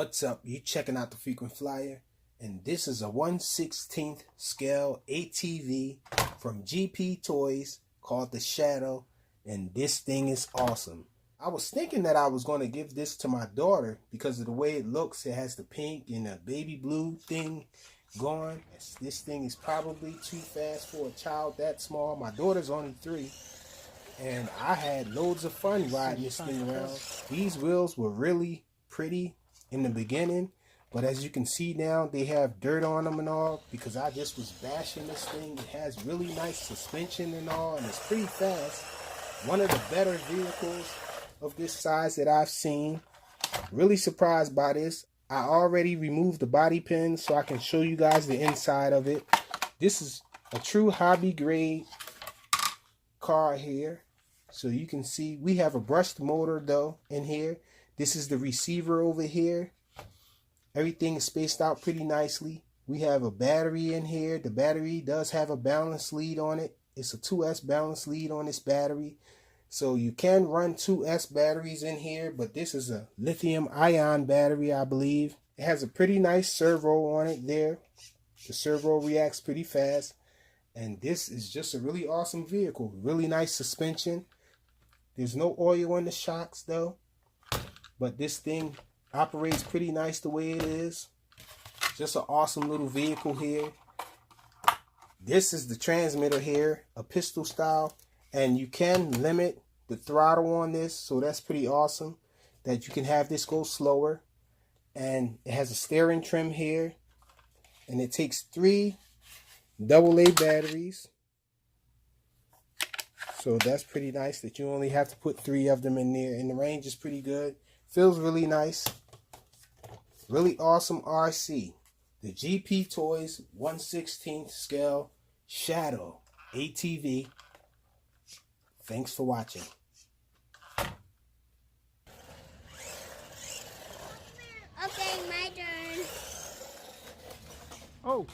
What's up? You checking out the Frequent Flyer, and this is a 1/16 scale ATV from GPTOYS called the Shadow, and this thing is awesome. I was thinking that I was going to give this to my daughter because of the way it looks. It has the pink and the baby blue thing going. This thing is probably too fast for a child that small. My daughter's only 3. And I had loads of fun riding this thing around. These wheels were really pretty in the beginning, but as you can see now, they have dirt on them and all because I just was bashing this thing. It has really nice suspension and all, and it's pretty fast. One of the better vehicles of this size that I've seen. Really surprised by this. I already removed the body pins so I can show you guys the inside of it. This is a true hobby grade car here. So you can see we have a brushed motor though in here. This is the receiver over here. Everything is spaced out pretty nicely. We have a battery in here. The battery does have a balance lead on it. It's a 2S balance lead on this battery. So you can run 2S batteries in here, but this is a lithium ion battery, I believe. It has a pretty nice servo on it there. The servo reacts pretty fast. And this is just a really awesome vehicle. Really nice suspension. There's no oil on the shocks though. But this thing operates pretty nice the way it is. Just an awesome little vehicle here. This is the transmitter here, a pistol style. And you can limit the throttle on this. So that's pretty awesome that you can have this go slower. And it has a steering trim here. And it takes 3 AA batteries. So that's pretty nice that you only have to put 3 of them in there. And the range is pretty good. Feels really nice. Really awesome RC. The GPTOYS 1/16 scale Shadow ATV. Thanks for watching. Okay, my turn. Oh.